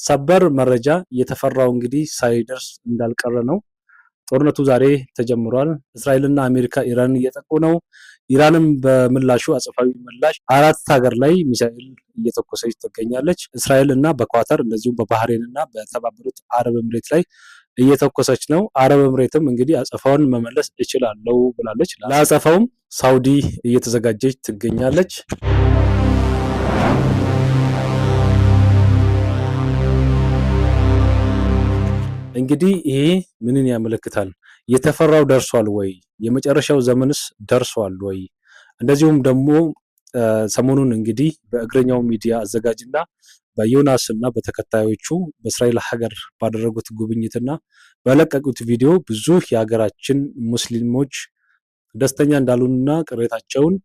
ሰበር መረጃ የተፈራው እንግዲህ ሳይደርስ እንዳልቀረ ነው። ጦርነቱ ዛሬ ተጀምሯል። እስራኤልና አሜሪካ ኢራንን እየጠቁ ነው። ኢራንም በምላሹ አጸፋዊ ምላሽ 4 ሀገር ላይ ሚሳኤል እየተኮሰች ትገኛለች። እስራኤል እና በኳተር እንደዚሁም በባህሬን እና በተባበሩት አረብ ኤምሬት ላይ እየተኮሰች ነው። አረብ ኤምሬትም እንግዲህ አጸፋውን መመለስ እችላለሁ ብላለች። ለአጸፋውም ሳውዲ እየተዘጋጀች ትገኛለች። እንግዲህ ይሄ ምንን ያመለክታል? የተፈራው ደርሷል ወይ? የመጨረሻው ዘመንስ ደርሷል ወይ? እንደዚሁም ደግሞ ሰሞኑን እንግዲህ በእግረኛው ሚዲያ አዘጋጅና በዮናስ እና በተከታዮቹ በእስራኤል ሀገር ባደረጉት ጉብኝትና በለቀቁት ቪዲዮ ብዙ የሀገራችን ሙስሊሞች ደስተኛ እንዳሉና ቅሬታቸውን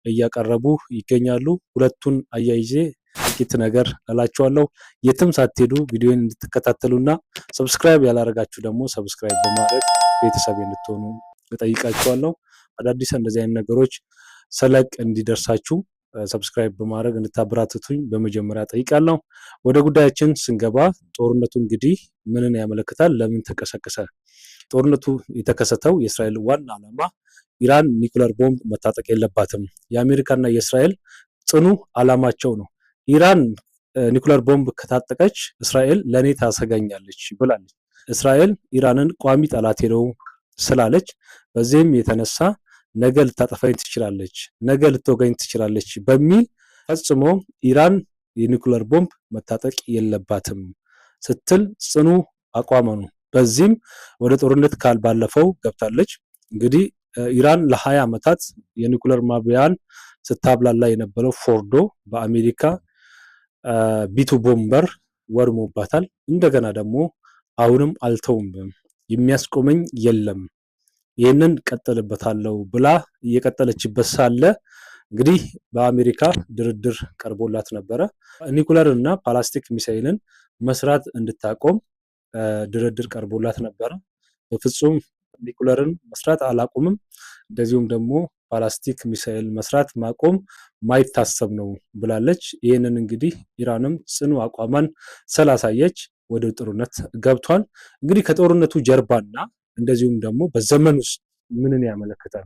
እያቀረቡ ይገኛሉ። ሁለቱን አያይዤ ጥቂት ነገር እላችኋለሁ። የትም ሳትሄዱ ቪዲዮን እንድትከታተሉና ሰብስክራይብ ያላረጋችሁ ደግሞ ሰብስክራይብ በማድረግ ቤተሰብ እንድትሆኑ እጠይቃችኋለሁ። አዳዲስ እንደዚህ አይነት ነገሮች ሰለቅ እንዲደርሳችሁ ሰብስክራይብ በማድረግ እንድታበረታቱኝ በመጀመሪያ ጠይቃለሁ። ወደ ጉዳያችን ስንገባ ጦርነቱ እንግዲህ ምንን ያመለክታል? ለምን ተቀሰቀሰ? ጦርነቱ የተከሰተው የእስራኤል ዋና ዓላማ ኢራን ኒውክሌር ቦምብ መታጠቅ የለባትም የአሜሪካና የእስራኤል ጽኑ ዓላማቸው ነው። ኢራን ኒውክሌር ቦምብ ከታጠቀች እስራኤል ለኔ ታሰጋኛለች ብላለች። እስራኤል ኢራንን ቋሚ ጠላቴ ነው ስላለች በዚህም የተነሳ ነገ ልታጠፋኝ ትችላለች፣ ነገ ልትወጋኝ ትችላለች በሚል ፈጽሞ ኢራን የኒውክሌር ቦምብ መታጠቅ የለባትም ስትል ጽኑ አቋሟ ነው። በዚህም ወደ ጦርነት ባለፈው ገብታለች። እንግዲህ ኢራን ለ20 ዓመታት የኒውክሌር ማብያን ስታብላላ የነበረው ፎርዶ በአሜሪካ ቢቱ ቦምበር ወድሞባታል። እንደገና ደግሞ አሁንም አልተውም፣ የሚያስቆመኝ የለም፣ ይህንን ቀጥልበታለሁ ብላ እየቀጠለችበት ሳለ እንግዲህ በአሜሪካ ድርድር ቀርቦላት ነበረ። ኒውክሌር እና ፓላስቲክ ሚሳይልን መስራት እንድታቆም ድርድር ቀርቦላት ነበረ። በፍጹም ኒውክሌርን መስራት አላቆምም፣ እንደዚሁም ደግሞ ፓላስቲክ ሚሳኤል መስራት ማቆም ማይታሰብ ነው ብላለች። ይህንን እንግዲህ ኢራንም ጽኑ አቋሟን ስላሳየች ወደ ጦርነት ገብቷል። እንግዲህ ከጦርነቱ ጀርባና እንደዚሁም ደግሞ በዘመን ውስጥ ምንን ያመለክታል?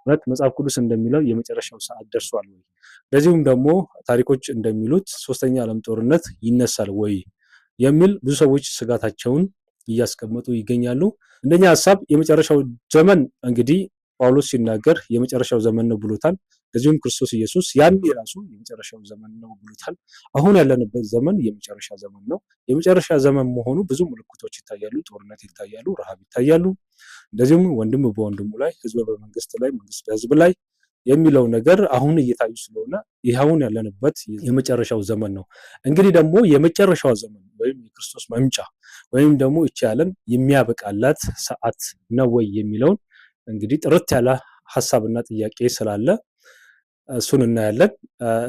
ማለት መጽሐፍ ቅዱስ እንደሚለው የመጨረሻው ሰዓት ደርሷል ወይ? እንደዚሁም ደግሞ ታሪኮች እንደሚሉት ሶስተኛ ዓለም ጦርነት ይነሳል ወይ የሚል ብዙ ሰዎች ስጋታቸውን እያስቀመጡ ይገኛሉ። እንደኛ ሀሳብ የመጨረሻው ዘመን እንግዲህ ጳውሎስ ሲናገር የመጨረሻው ዘመን ነው ብሎታል። እንደዚሁም ክርስቶስ ኢየሱስ ያን የራሱ የመጨረሻው ዘመን ነው ብሎታል። አሁን ያለንበት ዘመን የመጨረሻ ዘመን ነው። የመጨረሻ ዘመን መሆኑ ብዙ ምልክቶች ይታያሉ። ጦርነት ይታያሉ፣ ረሃብ ይታያሉ። እንደዚሁም ወንድም በወንድሙ ላይ፣ ህዝብ በመንግስት ላይ፣ መንግስት በህዝብ ላይ የሚለው ነገር አሁን እየታዩ ስለሆነ ይህ አሁን ያለንበት የመጨረሻው ዘመን ነው። እንግዲህ ደግሞ የመጨረሻው ዘመን ወይም የክርስቶስ መምጫ ወይም ደግሞ ይቺ ዓለም የሚያበቃላት ሰዓት ነው ወይ የሚለውን እንግዲህ ጥርት ያለ ሐሳብና ጥያቄ ስላለ እሱን እናያለን።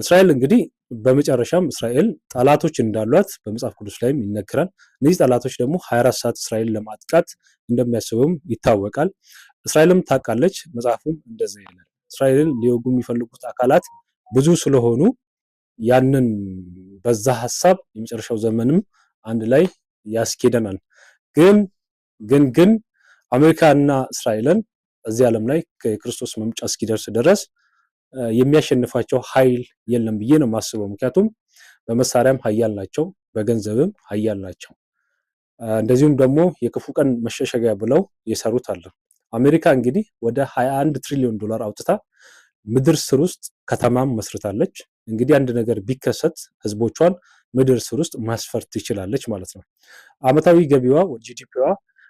እስራኤል እንግዲህ በመጨረሻም እስራኤል ጠላቶች እንዳሏት በመጽሐፍ ቅዱስ ላይም ይነገራል። እነዚህ ጠላቶች ደግሞ 24 ሰዓት እስራኤል ለማጥቃት እንደሚያስቡም ይታወቃል። እስራኤልም ታውቃለች። መጽሐፉም እንደዛ ይላል። እስራኤልን ሊወጉ የሚፈልጉት አካላት ብዙ ስለሆኑ ያንን በዛ ሐሳብ የመጨረሻው ዘመንም አንድ ላይ ያስኬደናል። ግን አሜሪካና እስራኤልን እዚህ ዓለም ላይ ከክርስቶስ መምጫ እስኪደርስ ድረስ የሚያሸንፋቸው ኃይል የለም ብዬ ነው የማስበው። ምክንያቱም በመሳሪያም ኃያል ናቸው፣ በገንዘብም ኃያል ናቸው። እንደዚሁም ደግሞ የክፉ ቀን መሸሸጊያ ብለው የሰሩት አለ። አሜሪካ እንግዲህ ወደ 21 ትሪሊዮን ዶላር አውጥታ ምድር ስር ውስጥ ከተማም መስርታለች። እንግዲህ አንድ ነገር ቢከሰት ህዝቦቿን ምድር ስር ውስጥ ማስፈር ትችላለች ማለት ነው። አመታዊ ገቢዋ ጂዲፒዋ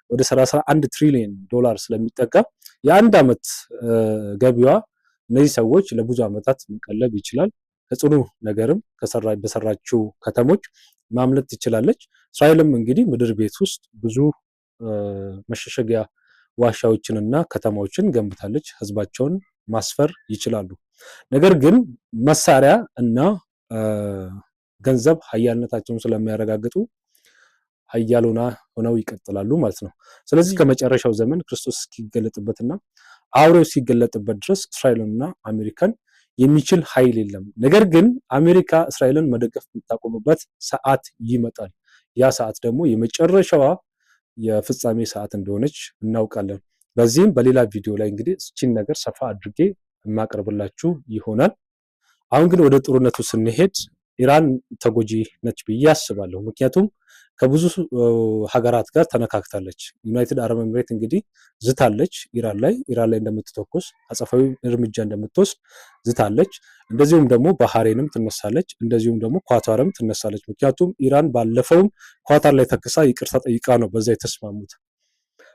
ወደ 31 ትሪሊዮን ዶላር ስለሚጠጋ የአንድ ዓመት ገቢዋ እነዚህ ሰዎች ለብዙ ዓመታት መቀለብ ይችላል። ከጽኑ ነገርም በሰራችው ከተሞች ማምለጥ ትችላለች። እስራኤልም እንግዲህ ምድር ቤት ውስጥ ብዙ መሸሸጊያ ዋሻዎችንና ከተማዎችን ገንብታለች። ህዝባቸውን ማስፈር ይችላሉ። ነገር ግን መሳሪያ እና ገንዘብ ኃያልነታቸውን ስለሚያረጋግጡ ኃያሉና ሆነው ይቀጥላሉ ማለት ነው። ስለዚህ ከመጨረሻው ዘመን ክርስቶስ እስኪገለጥበትና አውሬው ሲገለጥበት ድረስ እስራኤልና አሜሪካን የሚችል ኃይል የለም። ነገር ግን አሜሪካ እስራኤልን መደገፍ የምታቆምበት ሰዓት ይመጣል። ያ ሰዓት ደግሞ የመጨረሻዋ የፍጻሜ ሰዓት እንደሆነች እናውቃለን። በዚህም በሌላ ቪዲዮ ላይ እንግዲህ እቺን ነገር ሰፋ አድርጌ የማቀርብላችሁ ይሆናል። አሁን ግን ወደ ጦርነቱ ስንሄድ ኢራን ተጎጂ ነች ብዬ አስባለሁ። ምክንያቱም ከብዙ ሀገራት ጋር ተነካክታለች። ዩናይትድ አረብ ኤምሬት እንግዲህ ዝታለች ኢራን ላይ እንደምትተኩስ አጸፋዊ እርምጃ እንደምትወስድ ዝታለች። እንደዚሁም ደግሞ ባህሬንም ትነሳለች፣ እንደዚሁም ደግሞ ኳታርም ትነሳለች። ምክንያቱም ኢራን ባለፈውም ኳታር ላይ ተክሳ ይቅርታ ጠይቃ ነው በዛ የተስማሙት።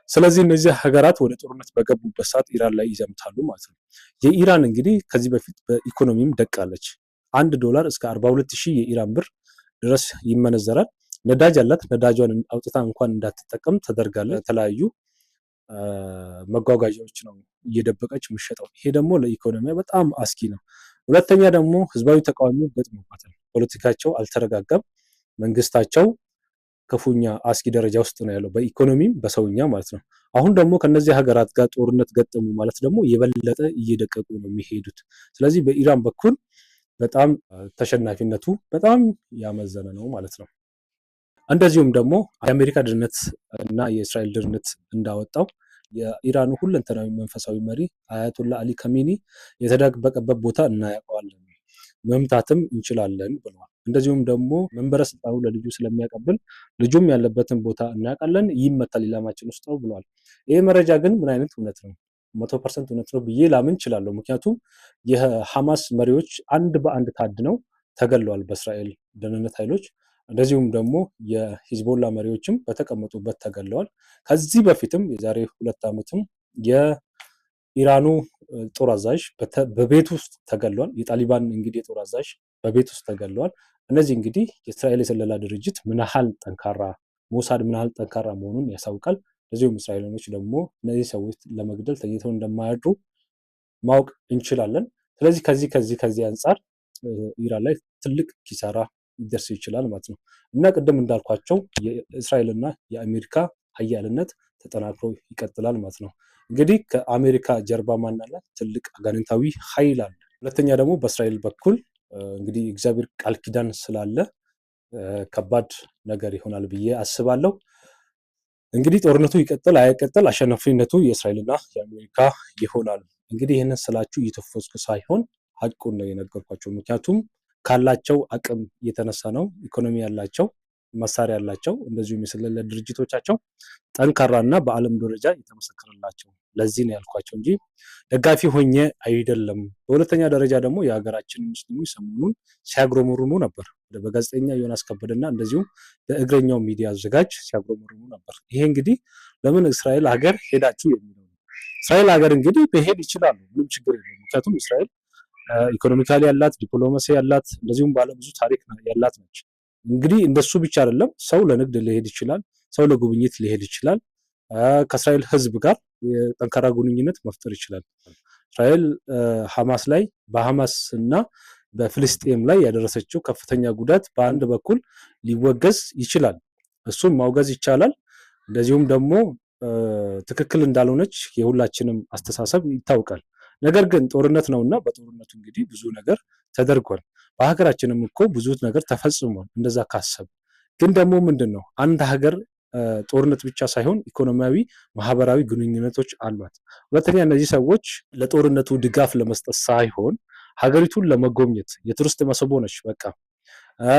ስለዚህ እነዚህ ሀገራት ወደ ጦርነት በገቡበት ሰዓት ኢራን ላይ ይዘምታሉ ማለት ነው። የኢራን እንግዲህ ከዚህ በፊት በኢኮኖሚም ደቃለች። $1 እስከ 42,000 የኢራን ብር ድረስ ይመነዘራል። ነዳጅ አላት። ነዳጇን አውጥታ እንኳን እንዳትጠቀም ተደርጋለች። የተለያዩ መጓጓዣዎች ነው እየደበቀች የምትሸጠው። ይሄ ደግሞ ለኢኮኖሚያ በጣም አስጊ ነው። ሁለተኛ ደግሞ ህዝባዊ ተቃዋሚ ገጥሞባታል። ፖለቲካቸው አልተረጋጋም። መንግስታቸው ክፉኛ አስጊ ደረጃ ውስጥ ነው ያለው፣ በኢኮኖሚም በሰውኛ ማለት ነው። አሁን ደግሞ ከነዚህ ሀገራት ጋር ጦርነት ገጠሙ ማለት ደግሞ የበለጠ እየደቀቁ ነው የሚሄዱት። ስለዚህ በኢራን በኩል በጣም ተሸናፊነቱ በጣም ያመዘነ ነው ማለት ነው። እንደዚሁም ደግሞ የአሜሪካ ድህነት እና የእስራኤል ድህነት እንዳወጣው የኢራኑ ሁለንተናዊ መንፈሳዊ መሪ አያቶላ አሊ ካሜኒ የተደበቀበት ቦታ እናያውቀዋለን፣ መምታትም እንችላለን ብለዋል። እንደዚሁም ደግሞ መንበረ ስልጣኑ ለልጁ ስለሚያቀብል ልጁም ያለበትን ቦታ እናውቃለን፣ ይመታል ኢላማችን ውስጥ ነው ብለዋል። ይህ መረጃ ግን ምን አይነት እውነት ነው? 100% እውነት ነው ብዬ ላምን እችላለሁ። ምክንያቱም የሐማስ መሪዎች አንድ በአንድ ታድነው ተገለዋል በእስራኤል ደህንነት ኃይሎች። እንደዚሁም ደግሞ የሂዝቦላ መሪዎችም በተቀመጡበት ተገለዋል። ከዚህ በፊትም የዛሬ 2 ዓመትም የኢራኑ ጦር አዛዥ በቤት ውስጥ ተገለዋል። የጣሊባን እንግዲህ የጦር አዛዥ በቤት ውስጥ ተገለዋል። እነዚህ እንግዲህ የእስራኤል የስለላ ድርጅት ምን ያህል ጠንካራ ሞሳድ ምን ያህል ጠንካራ መሆኑን ያሳውቃል። እንደዚሁም እስራኤሎች ደግሞ እነዚህ ሰዎች ለመግደል ተኝተው እንደማያድሩ ማወቅ እንችላለን። ስለዚህ ከዚህ አንጻር ኢራን ላይ ትልቅ ኪሳራ ሊደርስ ይችላል ማለት ነው። እና ቅድም እንዳልኳቸው የእስራኤልና የአሜሪካ ሀያልነት ተጠናክሮ ይቀጥላል ማለት ነው። እንግዲህ ከአሜሪካ ጀርባ ማን አለ? ትልቅ አጋንንታዊ ኃይል አለ። ሁለተኛ ደግሞ በእስራኤል በኩል እንግዲህ እግዚአብሔር ቃል ኪዳን ስላለ ከባድ ነገር ይሆናል ብዬ አስባለሁ። እንግዲህ ጦርነቱ ይቀጥል አይቀጥል አሸናፊነቱ የእስራኤልና የአሜሪካ ይሆናል። እንግዲህ ይህንን ስላችሁ እየተፈስኩ ሳይሆን ሀቁን ነው የነገርኳቸው። ምክንያቱም ካላቸው አቅም የተነሳ ነው። ኢኮኖሚ ያላቸው፣ መሳሪያ ያላቸው፣ እንደዚሁም የስለላ ድርጅቶቻቸው ጠንካራና በዓለም ደረጃ የተመሰከረላቸው ለዚህ ነው ያልኳቸው እንጂ ደጋፊ ሆኜ አይደለም። በሁለተኛ ደረጃ ደግሞ የሀገራችን ሙስሊሞች ሰሞኑን ሲያግሮመርሙ ነበር። በጋዜጠኛ ዮናስ ከበደና እንደዚሁም በእግረኛው ሚዲያ አዘጋጅ ሲያግሮመርሙ ነበር። ይሄ እንግዲህ ለምን እስራኤል ሀገር ሄዳችሁ የሚለው ነው። እስራኤል ሀገር እንግዲህ መሄድ ይችላሉ፣ ምንም ችግር የለም። ምክንያቱም እስራኤል ኢኮኖሚካሊ ያላት፣ ዲፕሎማሲ ያላት፣ እንደዚሁም ባለብዙ ታሪክ ያላት ነች። እንግዲህ እንደሱ ብቻ አይደለም፣ ሰው ለንግድ ሊሄድ ይችላል፣ ሰው ለጉብኝት ሊሄድ ይችላል። ከእስራኤል ሕዝብ ጋር ጠንካራ ግንኙነት መፍጠር ይችላል። እስራኤል ሐማስ ላይ በሐማስ እና በፍልስጤም ላይ ያደረሰችው ከፍተኛ ጉዳት በአንድ በኩል ሊወገዝ ይችላል፣ እሱን ማውገዝ ይቻላል። እንደዚሁም ደግሞ ትክክል እንዳልሆነች የሁላችንም አስተሳሰብ ይታወቃል። ነገር ግን ጦርነት ነውና በጦርነቱ እንግዲህ ብዙ ነገር ተደርጓል። በሀገራችንም እኮ ብዙ ነገር ተፈጽሟል። እንደዛ ካሰብ ግን ደግሞ ምንድን ነው አንድ ሀገር ጦርነት ብቻ ሳይሆን ኢኮኖሚያዊ፣ ማህበራዊ ግንኙነቶች አሏት። ሁለተኛ እነዚህ ሰዎች ለጦርነቱ ድጋፍ ለመስጠት ሳይሆን ሀገሪቱን ለመጎብኘት የቱሪስት መስህብ ነች በቃ።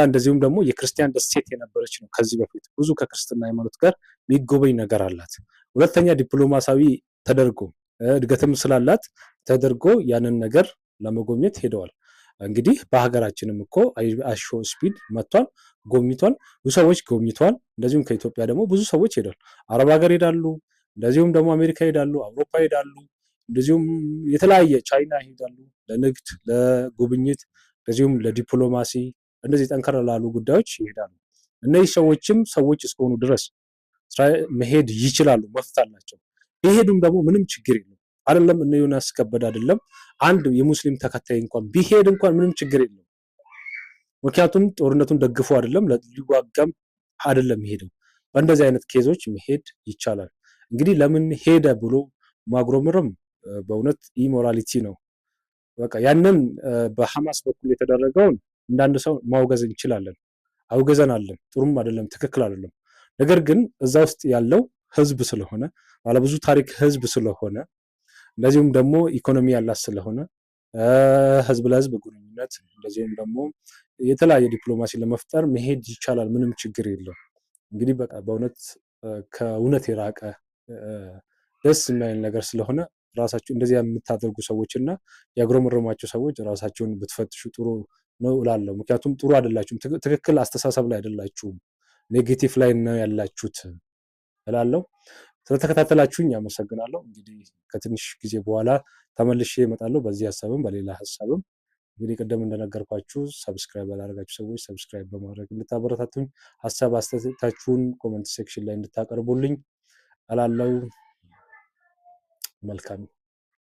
እንደዚሁም ደግሞ የክርስቲያን ደሴት የነበረች ነው። ከዚህ በፊት ብዙ ከክርስትና ሃይማኖት ጋር የሚጎበኝ ነገር አላት። ሁለተኛ ዲፕሎማሲያዊ ተደርጎ እድገትም ስላላት ተደርጎ ያንን ነገር ለመጎብኘት ሄደዋል። እንግዲህ በሀገራችንም እኮ አሾ ስፒድ መጥቷል፣ ጎብኝቷል፣ ብዙ ሰዎች ጎብኝቷል። እንደዚሁም ከኢትዮጵያ ደግሞ ብዙ ሰዎች ሄደዋል። አረብ ሀገር ሄዳሉ፣ እንደዚሁም ደግሞ አሜሪካ ሄዳሉ፣ አውሮፓ ሄዳሉ፣ እንደዚሁም የተለያየ ቻይና ይሄዳሉ ለንግድ፣ ለጉብኝት፣ እንደዚሁም ለዲፕሎማሲ እንደዚህ ጠንከር ላሉ ጉዳዮች ይሄዳሉ። እነዚህ ሰዎችም ሰዎች እስከሆኑ ድረስ መሄድ ይችላሉ፣ መፍት አላቸው። ቢሄዱም ደግሞ ምንም ችግር የለም። አይደለም እነ ዮናስ ከበደ አይደለም አንድ የሙስሊም ተከታይ እንኳን ቢሄድ እንኳን ምንም ችግር የለም። ምክንያቱም ጦርነቱን ደግፎ አይደለም ሊዋጋም አይደለም ሄደው። በእንደዚህ አይነት ኬዞች መሄድ ይቻላል። እንግዲህ ለምን ሄደ ብሎ ማጉረምረም በእውነት ኢሞራሊቲ ነው። በቃ ያንን በሐማስ በኩል የተደረገውን እንዳንድ ሰው ማውገዝ እንችላለን። አውገዘናልን፣ ጥሩም አይደለም፣ ትክክል አይደለም። ነገር ግን እዛ ውስጥ ያለው ህዝብ ስለሆነ ባለብዙ ታሪክ ህዝብ ስለሆነ እንደዚሁም ደግሞ ኢኮኖሚ ያላት ስለሆነ ህዝብ ለህዝብ ግንኙነት እንደዚሁም ደግሞ የተለያየ ዲፕሎማሲ ለመፍጠር መሄድ ይቻላል። ምንም ችግር የለው። እንግዲህ በቃ በእውነት ከእውነት የራቀ ደስ የማይል ነገር ስለሆነ ራሳችሁ እንደዚህ የምታደርጉ ሰዎች እና ያጉረመረማቸው ሰዎች ራሳቸውን ብትፈትሹ ጥሩ ነው እላለሁ። ምክንያቱም ጥሩ አይደላችሁም፣ ትክክል አስተሳሰብ ላይ አይደላችሁም፣ ኔጌቲቭ ላይ ነው ያላችሁት እላለሁ። ስለተከታተላችሁኝ አመሰግናለሁ። እንግዲህ ከትንሽ ጊዜ በኋላ ተመልሼ እመጣለሁ በዚህ ሀሳብም በሌላ ሀሳብም። እንግዲህ ቅድም እንደነገርኳችሁ ሰብስክራይብ ያላደረጋችሁ ሰዎች ሰብስክራይብ በማድረግ እንድታበረታቱኝ፣ ሀሳብ አስተያየታችሁን ኮመንት ሴክሽን ላይ እንድታቀርቡልኝ እላለሁ። መልካም